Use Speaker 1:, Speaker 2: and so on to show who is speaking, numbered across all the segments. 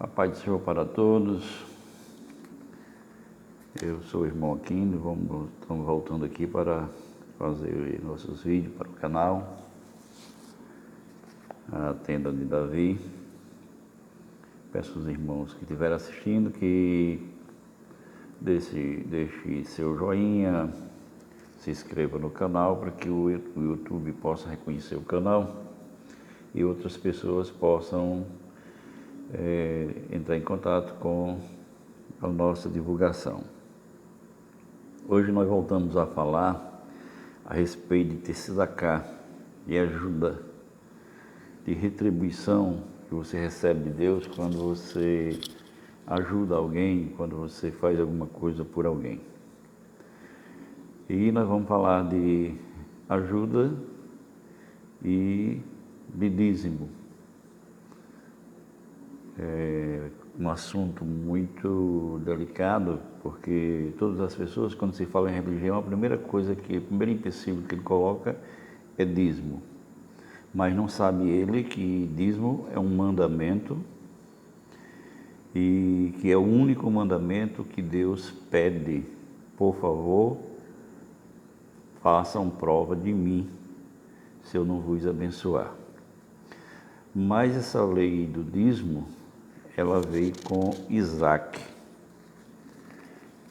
Speaker 1: A paz do Senhor para todos. Eu sou o irmão Aquino, estamos voltando aqui para fazer nossos vídeos para o canal, a Tenda de Davi. Peço aos irmãos que estiverem assistindo que deixe seu joinha, se inscreva no canal para que o YouTube possa reconhecer o canal e outras pessoas possam entrar em contato com a nossa divulgação. Hoje nós voltamos a falar a respeito de tzedaká, de ajuda, de retribuição que você recebe de Deus quando você ajuda alguém, quando você faz alguma coisa por alguém. E nós vamos falar de ajuda e de dízimo. É um assunto muito delicado, porque todas as pessoas, quando se fala em religião, o primeiro empecilho que ele coloca é dízimo. Mas não sabe ele que dízimo é um mandamento e que é o único mandamento que Deus pede: por favor, façam prova de mim, se eu não vos abençoar. Mas essa lei do dízimo, ela veio com Isaac.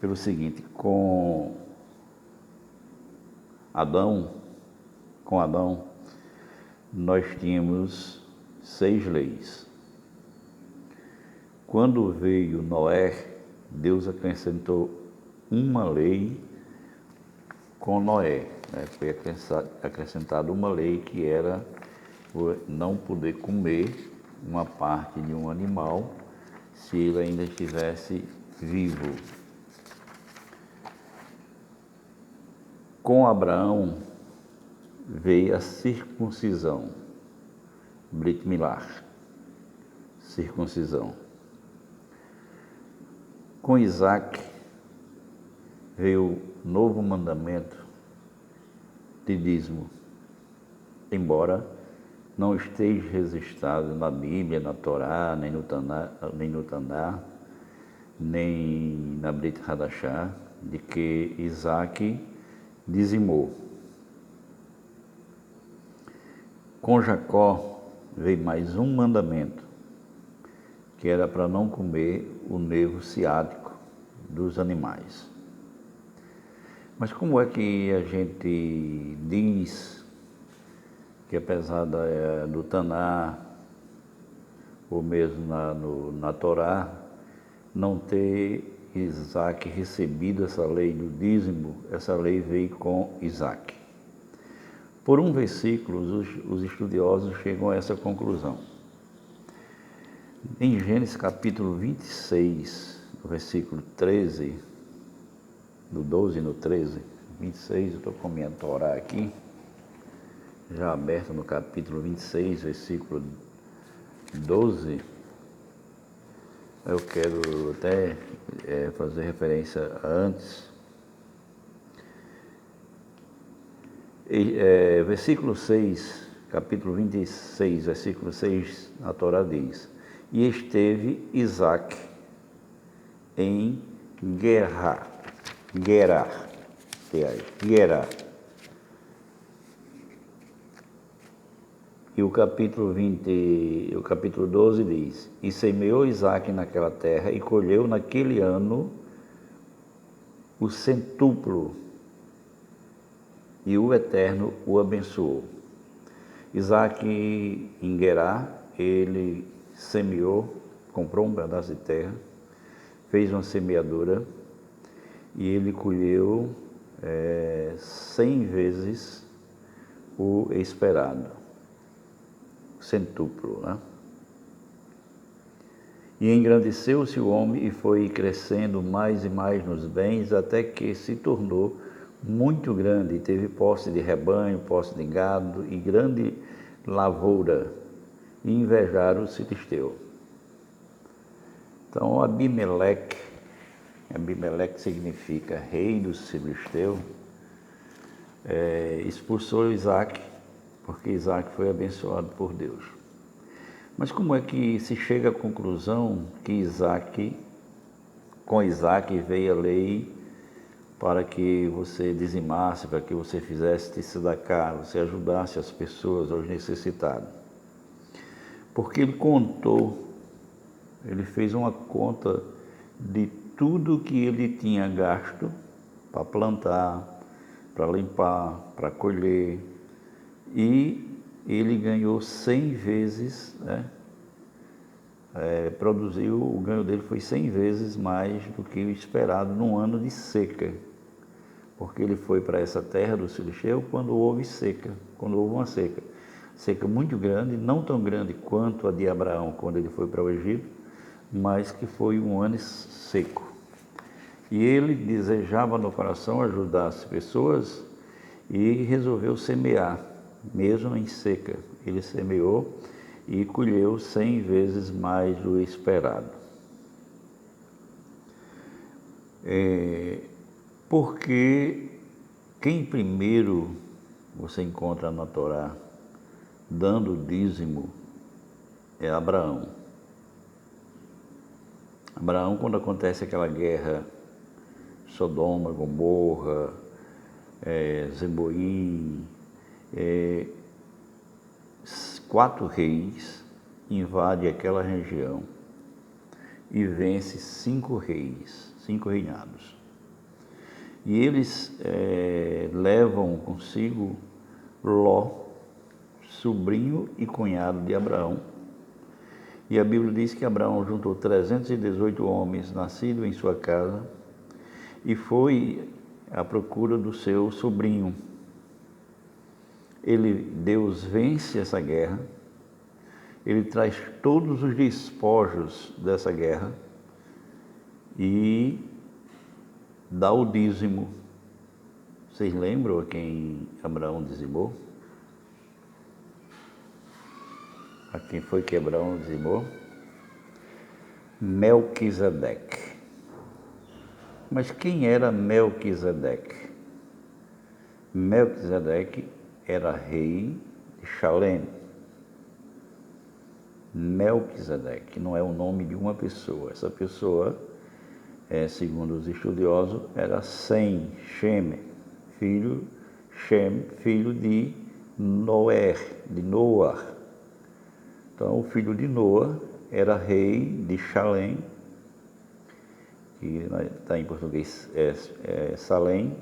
Speaker 1: Pelo seguinte, com Adão, nós tínhamos 6 leis. Quando veio Noé, Deus acrescentou uma lei com Noé. Foi acrescentada uma lei que era não poder comer uma parte de um animal se ele ainda estivesse vivo. Com Abraão veio a circuncisão, Brit Milá, circuncisão. Com Isaac veio o novo mandamento de dízimo, embora não esteja registrado na Bíblia, na Torá, nem no Taná, nem na Brit Hadashah, de que Isaac dizimou. Com Jacó veio mais um mandamento, que era para não comer o nervo ciático dos animais. Mas como é que a gente diz que, apesar do Taná, ou mesmo na Torá, não ter Isaac recebido essa lei do dízimo, essa lei veio com Isaac? Por um versículo, os estudiosos chegam a essa conclusão. Em Gênesis capítulo 26, no versículo 13, no 12 e no 13, 26, eu estou com a minha Torá aqui, já aberto no capítulo 26, versículo 12, eu quero até fazer referência a antes. Versículo 6, capítulo 26, versículo 6, a Torá diz: e esteve Isaac em Gerar. E o capítulo 12 diz: e semeou Isaac naquela terra e colheu naquele ano o centúplo, e o Eterno o abençoou. Isaac, em Gerar, ele semeou, comprou um pedaço de terra, fez uma semeadura e ele colheu 100 vezes o esperado, centúplo, né? E engrandeceu-se o homem e foi crescendo mais e mais nos bens, até que se tornou muito grande e teve posse de rebanho, posse de gado e grande lavoura, e invejaram os filisteus. Então Abimeleque significa rei dos filisteus, expulsou Isaac, porque Isaac foi abençoado por Deus. Mas como é que se chega à conclusão que com Isaac veio a lei para que você dizimasse, para que você fizesse tzedakah, você ajudasse as pessoas, os necessitados? Porque ele fez uma conta de tudo que ele tinha gasto para plantar, para limpar, para colher, e ele ganhou 100 vezes, né? O ganho dele foi 100 vezes mais do que o esperado num ano de seca, porque ele foi para essa terra do Filisteu quando houve uma seca muito grande, não tão grande quanto a de Abraão quando ele foi para o Egito, mas que foi um ano seco. E ele desejava no coração ajudar as pessoas e resolveu semear, mesmo em seca. Ele semeou e colheu 100 vezes mais do esperado. Porque quem primeiro você encontra na Torá dando o dízimo é Abraão. Abraão, quando acontece aquela guerra, Sodoma, Gomorra, Zeboim, 4 reis invadem aquela região e vence 5 reis, 5 reinados. E eles levam consigo Ló, sobrinho e cunhado de Abraão. E a Bíblia diz que Abraão juntou 318 homens nascidos em sua casa e foi à procura do seu sobrinho. Deus vence essa guerra, ele traz todos os despojos dessa guerra e dá o dízimo. Vocês lembram a quem Abraão dizimou? A quem foi que Abraão dizimou? Melquisedeque. Mas quem era Melquisedeque? Melquisedeque era rei de Salém. Melquisedeque não é o nome de uma pessoa. Essa pessoa, segundo os estudiosos, era Sem, Shem, filho de Noé, de Noah. Então, o filho de Noa era rei de Salém, que está em português Salém,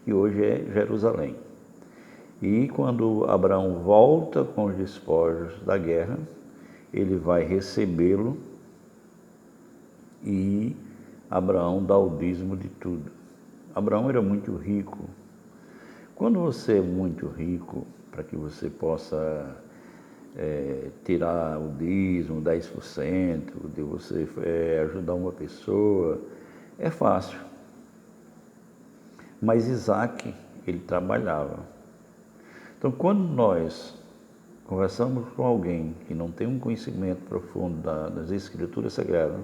Speaker 1: que hoje é Jerusalém. E quando Abraão volta com os despojos da guerra, ele vai recebê-lo e Abraão dá o dízimo de tudo. Abraão era muito rico. Quando você é muito rico, para que você possa tirar o dízimo, 10%, de você ajudar uma pessoa, é fácil. Mas Isaac, ele trabalhava. Então, quando nós conversamos com alguém que não tem um conhecimento profundo das Escrituras Sagradas,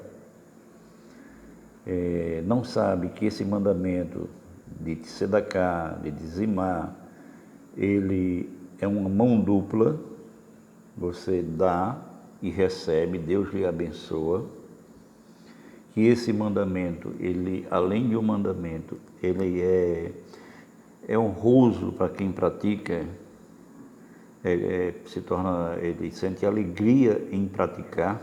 Speaker 1: não sabe que esse mandamento de tzedakah, de dizimar, ele é uma mão dupla. Você dá e recebe, Deus lhe abençoa. Que esse mandamento, ele, além de um mandamento, ele é honroso para quem pratica, ele sente alegria em praticar,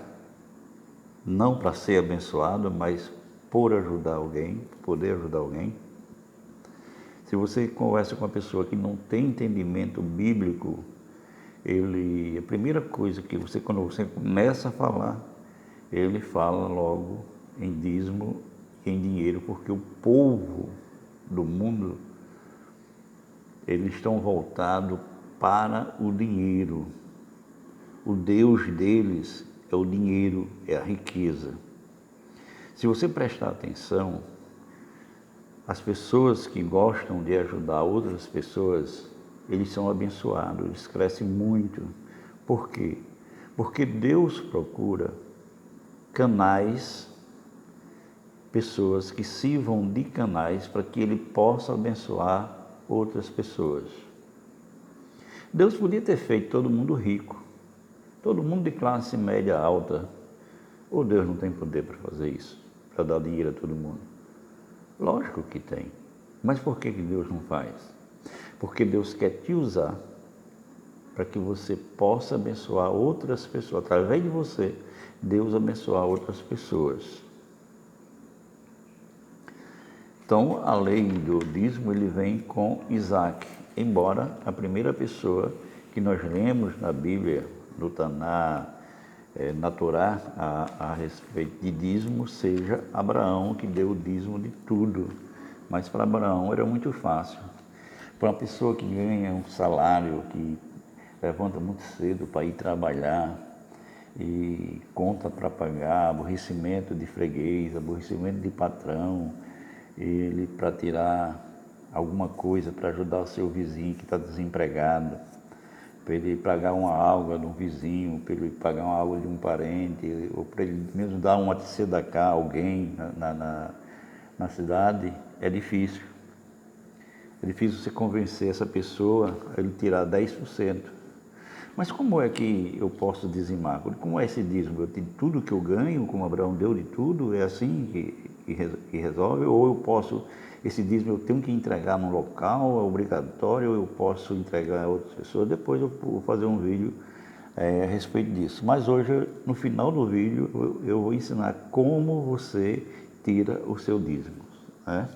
Speaker 1: não para ser abençoado, mas por ajudar alguém, poder ajudar alguém. Se você conversa com uma pessoa que não tem entendimento bíblico, a primeira coisa que quando você começa a falar, ele fala logo em dízimo e em dinheiro, porque o povo do mundo, eles estão voltados para o dinheiro. O Deus deles é o dinheiro, é a riqueza. Se você prestar atenção, as pessoas que gostam de ajudar outras pessoas, eles são abençoados, eles crescem muito. Por quê? Porque Deus procura canais, pessoas que sirvam de canais para que Ele possa abençoar outras pessoas. Deus podia ter feito todo mundo rico, todo mundo de classe média alta. Ou Deus não tem poder para fazer isso, para dar dinheiro a todo mundo? Lógico que tem. Mas por que Deus não faz? Porque Deus quer te usar para que você possa abençoar outras pessoas. Através de você, Deus abençoar outras pessoas. Então, a lei do dízimo, ele vem com Isaac, embora a primeira pessoa que nós lemos na Bíblia, no Taná, na Torá, a respeito de dízimo, seja Abraão, que deu o dízimo de tudo. Mas para Abraão era muito fácil. Para uma pessoa que ganha um salário, que levanta muito cedo para ir trabalhar, e conta para pagar, aborrecimento de freguês, aborrecimento de patrão, ele para tirar alguma coisa para ajudar o seu vizinho que está desempregado, para ele pagar uma água de um vizinho, para ele pagar uma água de um parente, ou para ele mesmo dar uma tzedaká a alguém na cidade, é difícil. É difícil você convencer essa pessoa a ele tirar 10%. Mas como é que eu posso dizimar? Como é esse dízimo? Eu tenho tudo que eu ganho, como Abraão deu de tudo, é assim que resolve? Ou eu posso, esse dízimo eu tenho que entregar num local, é obrigatório, ou eu posso entregar a outras pessoas? Depois eu vou fazer um vídeo a respeito disso. Mas hoje, no final do vídeo, eu vou ensinar como você tira o seu dízimo, né?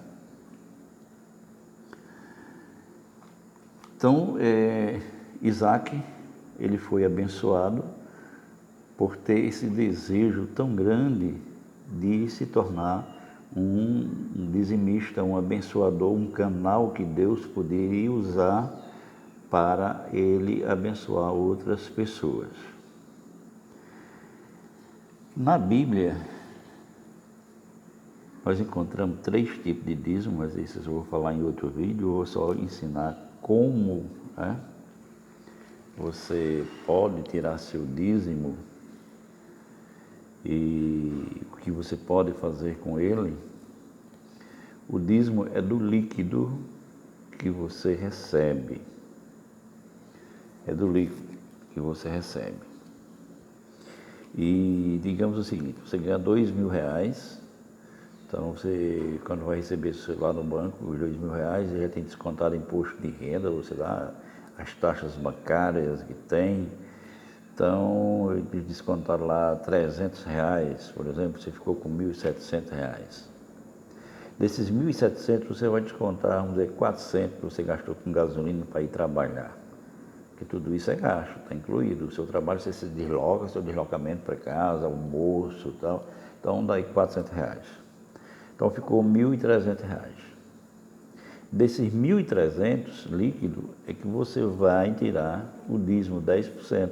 Speaker 1: Então, Isaac, ele foi abençoado por ter esse desejo tão grande de se tornar um dizimista, um abençoador, um canal que Deus poderia usar para ele abençoar outras pessoas. Na Bíblia, nós encontramos 3 tipos de dízimo, mas esses eu vou falar em outro vídeo, eu vou só ensinar como, né, você pode tirar seu dízimo e o que você pode fazer com ele. O dízimo é do líquido que você recebe. É do líquido que você recebe. E digamos o seguinte, você ganha R$2.000, então você, quando vai receber lá no banco os R$2.000, já tem descontado imposto de renda, você dá as taxas bancárias que tem. Então, eles descontaram lá R$300, por exemplo, você ficou com R$1.700. Desses 1.700, você vai descontar, vamos dizer, 400 que você gastou com gasolina para ir trabalhar. Porque tudo isso é gasto, está incluído. O seu trabalho, você se desloca, seu deslocamento para casa, almoço e tal. Então, dá aí R$400. Então, ficou R$1.300. Desses 1.300 líquido é que você vai tirar o dízimo 10%.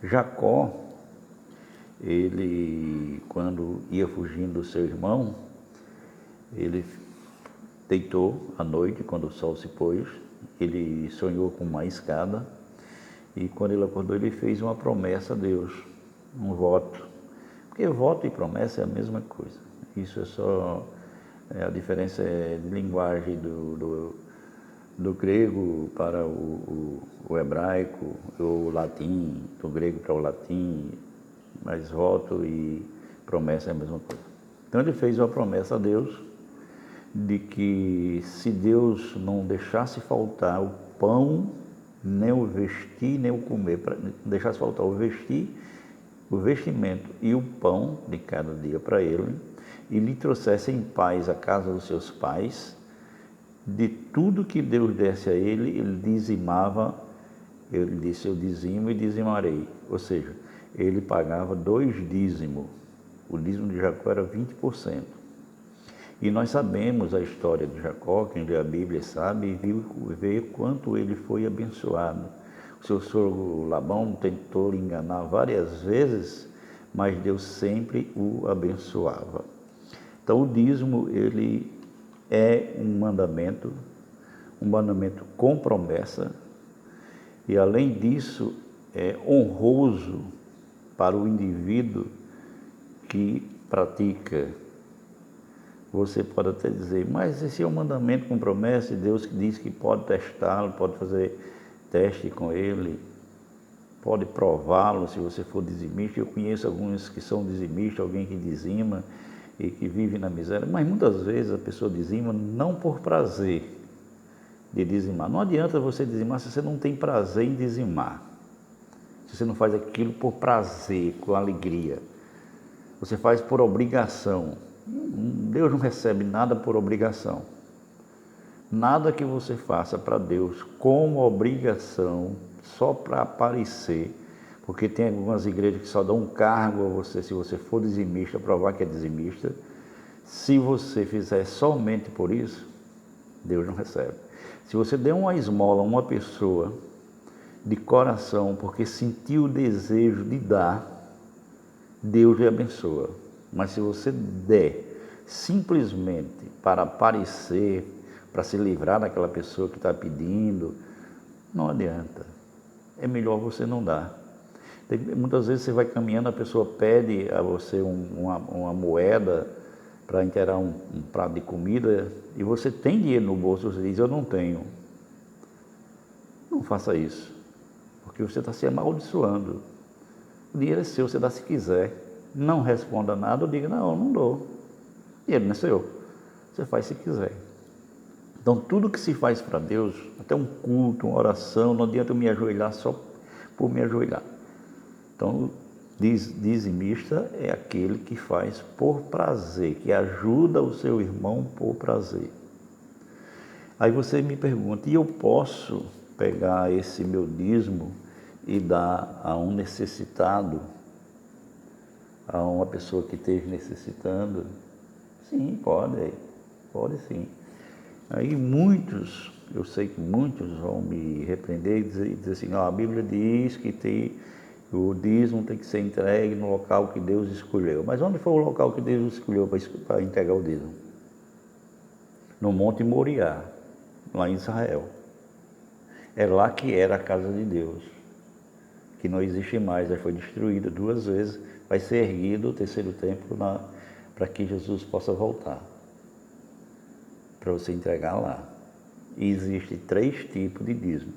Speaker 1: Jacó, ele, quando ia fugindo do seu irmão, ele deitou à noite, quando o sol se pôs, ele sonhou com uma escada, e quando ele acordou, ele fez uma promessa a Deus, um voto. Porque voto e promessa é a mesma coisa. Isso é só, a diferença é de linguagem do grego para o hebraico, o latim, do grego para o latim, mas voto e promessa é a mesma coisa. Então ele fez uma promessa a Deus de que se Deus não deixasse faltar o pão, nem o vestir, nem o comer, não deixasse faltar o vestimento e o pão de cada dia para ele, e lhe trouxesse em paz a casa dos seus pais, de tudo que Deus desse a ele, ele dizimava, ele disse, eu dizimo e dizimarei. Ou seja, ele pagava 2 dízimos. O dízimo de Jacó era 20%. E nós sabemos a história de Jacó, quem lê a Bíblia sabe, e vê quanto ele foi abençoado. O seu sogro Labão tentou lhe enganar várias vezes, mas Deus sempre o abençoava. Então o dízimo, ele é um mandamento com promessa, e além disso é honroso para o indivíduo que pratica. Você pode até dizer, mas esse é um mandamento com promessa, e Deus diz que pode testá-lo, pode fazer teste com ele, pode prová-lo se você for dizimista. Eu conheço alguns que são dizimistas, alguém que dizima e que vive na miséria, mas muitas vezes a pessoa dizima não por prazer de dizimar. Não adianta você dizimar se você não tem prazer em dizimar, se você não faz aquilo por prazer, com alegria. Você faz por obrigação. Deus não recebe nada por obrigação. Nada que você faça para Deus como obrigação, só para aparecer, porque tem algumas igrejas que só dão um cargo a você se você for dizimista, provar que é dizimista. Se você fizer somente por isso, Deus não recebe. Se você der uma esmola a uma pessoa de coração, porque sentiu o desejo de dar, Deus lhe abençoa. Mas se você der simplesmente para aparecer, para se livrar daquela pessoa que está pedindo, não adianta. É melhor você não dar. Muitas vezes você vai caminhando, a pessoa pede a você uma moeda para inteirar um prato de comida e você tem dinheiro no bolso, você diz, eu não tenho. Não faça isso, porque você está se amaldiçoando. O dinheiro é seu, você dá se quiser. Não responda nada, ou diga, não, eu não dou. O dinheiro não é seu, você faz se quiser. Então, tudo que se faz para Deus, até um culto, uma oração, não adianta eu me ajoelhar só por me ajoelhar. Então, dizimista é aquele que faz por prazer, que ajuda o seu irmão por prazer. Aí você me pergunta, e eu posso pegar esse meu dízimo e dar a um necessitado, a uma pessoa que esteja necessitando? Sim, pode sim. Aí muitos, eu sei que muitos vão me repreender e dizer assim, a Bíblia diz que o dízimo tem que ser entregue no local que Deus escolheu. Mas onde foi o local que Deus escolheu para entregar o dízimo? No Monte Moriá, lá em Israel. É lá que era a casa de Deus, que não existe mais, já foi destruída 2 vezes, vai ser erguido o 3º templo para que Jesus possa voltar, para você entregar lá. E existem 3 tipos de dízimo,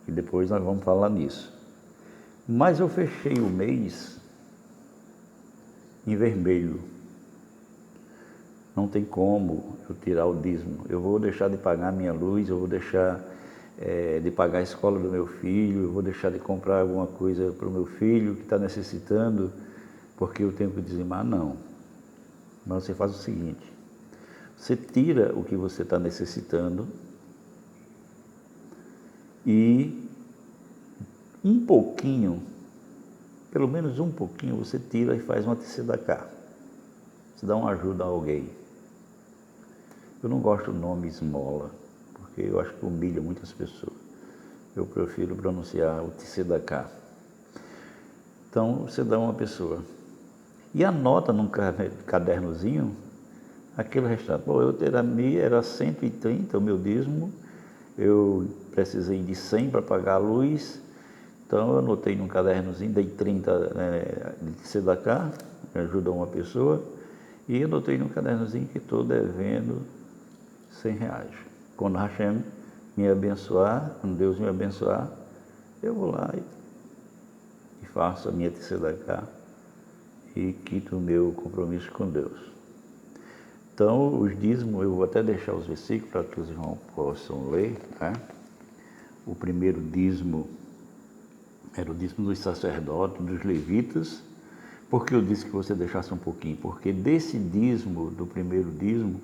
Speaker 1: e depois nós vamos falar nisso. Mas eu fechei o mês em vermelho. Não tem como eu tirar o dízimo. Eu vou deixar de pagar minha luz, eu vou deixar de pagar a escola do meu filho, eu vou deixar de comprar alguma coisa para o meu filho que está necessitando, porque eu tenho que dizimar. Não. Mas você faz o seguinte, você tira o que você está necessitando e um pouquinho, pelo menos um pouquinho, você tira e faz uma tzedakah. Você dá uma ajuda a alguém. Eu não gosto do nome esmola, porque eu acho que humilha muitas pessoas. Eu prefiro pronunciar o tzedakah. Então, você dá a uma pessoa. E anota num cadernozinho aquele restante. Pô, era 130 o meu dízimo, eu precisei de 100 para pagar a luz, então eu anotei num cadernozinho, dei 30 de tzedakah, ajuda uma pessoa, e anotei num cadernozinho que estou devendo R$100. Quando Hashem me abençoar, quando Deus me abençoar, eu vou lá e faço a minha tzedakah e quito o meu compromisso com Deus. Então, os dízimos, eu vou até deixar os versículos para que os irmãos possam ler, né? O primeiro dízimo era o dízimo dos sacerdotes, dos levitas. Por que eu disse que você deixasse um pouquinho? Porque desse dízimo, do primeiro dízimo,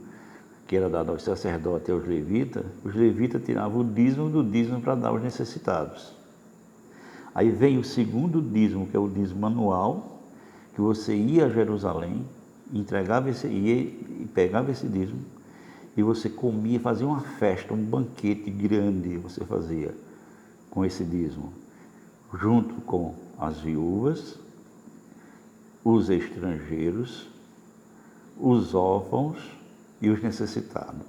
Speaker 1: que era dado aos sacerdotes e aos levitas, os levitas tiravam o dízimo do dízimo para dar aos necessitados. Aí vem o segundo dízimo, que é o dízimo anual, que você ia a Jerusalém, entregava e pegava esse dízimo, e você comia, fazia uma festa, um banquete grande, você fazia com esse dízimo, junto com as viúvas, os estrangeiros, os órfãos e os necessitados.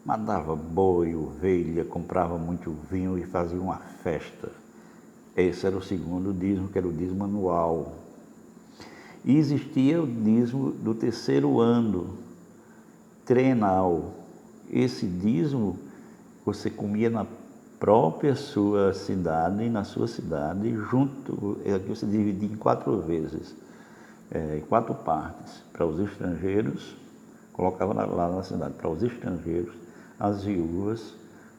Speaker 1: Matava boi, ovelha, comprava muito vinho e fazia uma festa. Esse era o segundo dízimo, que era o dízimo anual. E existia o dízimo do 3º ano, trienal. Esse dízimo você comia própria sua cidade, na sua cidade, junto, aqui você dividia em 4 vezes, em 4 partes, para os estrangeiros, colocava lá na cidade, para os estrangeiros, as viúvas,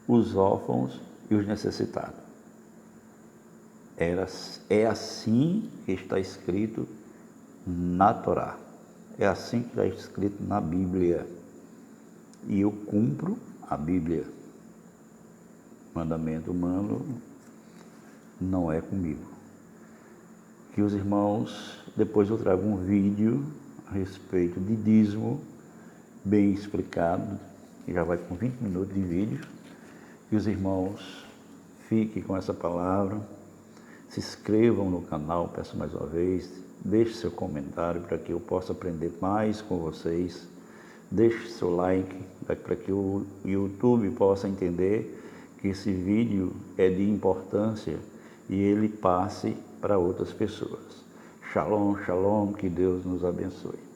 Speaker 1: os órfãos e os necessitados. É assim que está escrito na Torá, é assim que está escrito na Bíblia, e eu cumpro a Bíblia. Mandamento humano não é comigo. Que os irmãos, depois eu trago um vídeo a respeito de dízimo, bem explicado, que já vai com 20 minutos de vídeo. Que os irmãos fiquem com essa palavra, se inscrevam no canal, peço mais uma vez, deixe seu comentário para que eu possa aprender mais com vocês, deixe seu like para que o YouTube possa entender que esse vídeo é de importância e ele passe para outras pessoas. Shalom, shalom, que Deus nos abençoe.